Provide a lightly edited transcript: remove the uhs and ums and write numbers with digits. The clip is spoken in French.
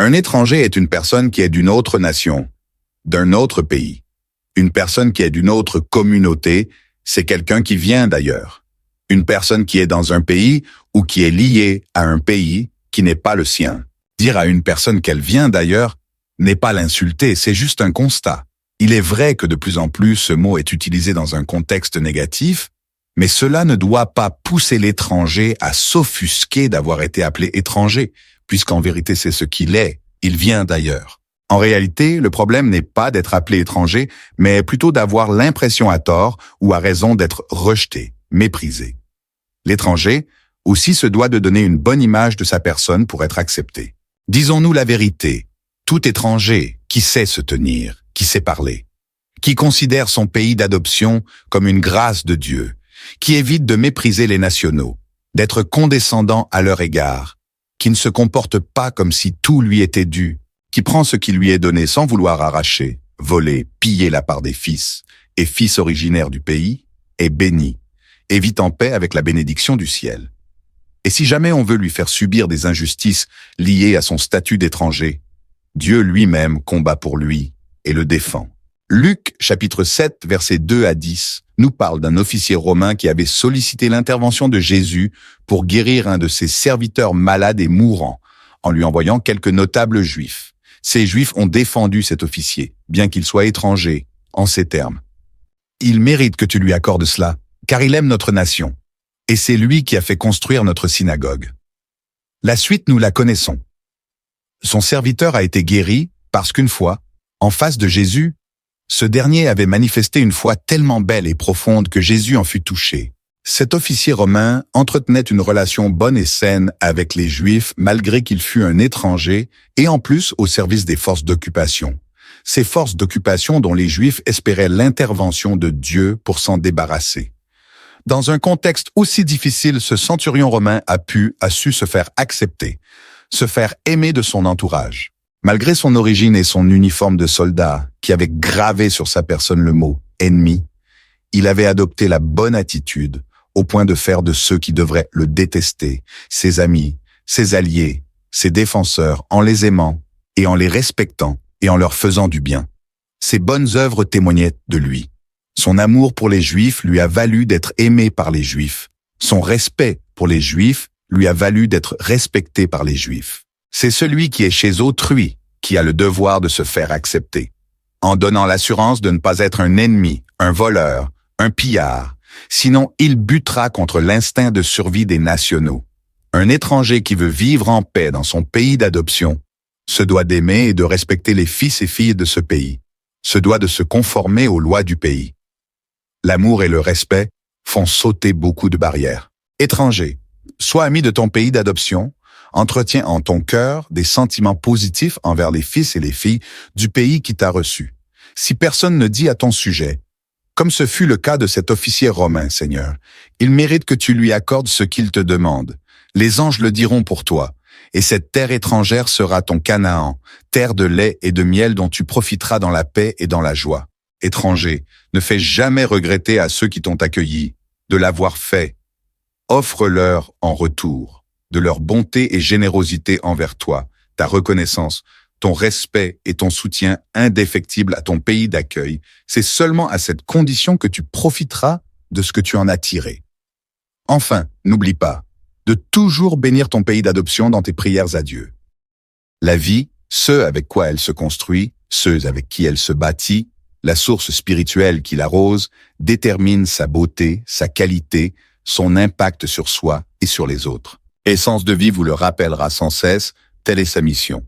Un étranger est une personne qui est d'une autre nation, d'un autre pays. Une personne qui est d'une autre communauté, c'est quelqu'un qui vient d'ailleurs. Une personne qui est dans un pays ou qui est liée à un pays qui n'est pas le sien. Dire à une personne qu'elle vient d'ailleurs n'est pas l'insulter, c'est juste un constat. Il est vrai que de plus en plus ce mot est utilisé dans un contexte négatif, mais cela ne doit pas pousser l'étranger à s'offusquer d'avoir été appelé étranger, puisqu'en vérité c'est ce qu'il est, il vient d'ailleurs. En réalité, le problème n'est pas d'être appelé étranger, mais plutôt d'avoir l'impression à tort ou à raison d'être rejeté, méprisé. L'étranger aussi se doit de donner une bonne image de sa personne pour être accepté. Disons-nous la vérité, tout étranger qui sait se tenir, qui sait parler, qui considère son pays d'adoption comme une grâce de Dieu, qui évite de mépriser les nationaux, d'être condescendant à leur égard, qui ne se comporte pas comme si tout lui était dû, qui prend ce qui lui est donné sans vouloir arracher, voler, piller la part des fils, et fils originaires du pays, est béni, et vit en paix avec la bénédiction du ciel. Et si jamais on veut lui faire subir des injustices liées à son statut d'étranger, Dieu lui-même combat pour lui et le défend. Luc, chapitre 7, versets 2 à 10, nous parle d'un officier romain qui avait sollicité l'intervention de Jésus pour guérir un de ses serviteurs malades et mourant, en lui envoyant quelques notables juifs. Ces juifs ont défendu cet officier, bien qu'il soit étranger, en ces termes. Il mérite que tu lui accordes cela, car il aime notre nation. Et c'est lui qui a fait construire notre synagogue. La suite, nous la connaissons. Son serviteur a été guéri parce qu'une fois, en face de Jésus, ce dernier avait manifesté une foi tellement belle et profonde que Jésus en fut touché. Cet officier romain entretenait une relation bonne et saine avec les Juifs malgré qu'il fût un étranger et en plus au service des forces d'occupation. Ces forces d'occupation dont les Juifs espéraient l'intervention de Dieu pour s'en débarrasser. Dans un contexte aussi difficile, ce centurion romain a su se faire accepter, se faire aimer de son entourage. Malgré son origine et son uniforme de soldat, qui avait gravé sur sa personne le mot « ennemi », il avait adopté la bonne attitude, au point de faire de ceux qui devraient le détester, ses amis, ses alliés, ses défenseurs, en les aimant et en les respectant et en leur faisant du bien. Ses bonnes œuvres témoignaient de lui. Son amour pour les Juifs lui a valu d'être aimé par les Juifs. Son respect pour les Juifs lui a valu d'être respecté par les Juifs. C'est celui qui est chez autrui qui a le devoir de se faire accepter, en donnant l'assurance de ne pas être un ennemi, un voleur, un pillard, sinon il butera contre l'instinct de survie des nationaux. Un étranger qui veut vivre en paix dans son pays d'adoption se doit d'aimer et de respecter les fils et filles de ce pays, se doit de se conformer aux lois du pays. L'amour et le respect font sauter beaucoup de barrières. Étranger, sois ami de ton pays d'adoption, entretiens en ton cœur des sentiments positifs envers les fils et les filles du pays qui t'a reçu. Si personne ne dit à ton sujet, comme ce fut le cas de cet officier romain, Seigneur, il mérite que tu lui accordes ce qu'il te demande. Les anges le diront pour toi, et cette terre étrangère sera ton Canaan, terre de lait et de miel dont tu profiteras dans la paix et dans la joie. Étranger, ne fais jamais regretter à ceux qui t'ont accueilli de l'avoir fait. Offre-leur en retour de leur bonté et générosité envers toi, ta reconnaissance, ton respect et ton soutien indéfectible à ton pays d'accueil. C'est seulement à cette condition que tu profiteras de ce que tu en as tiré. Enfin, n'oublie pas de toujours bénir ton pays d'adoption dans tes prières à Dieu. La vie, ce avec quoi elle se construit, ceux avec qui elle se bâtit, la source spirituelle qui l'arrose, détermine sa beauté, sa qualité, son impact sur soi et sur les autres. Essence de vie vous le rappellera sans cesse, telle est sa mission.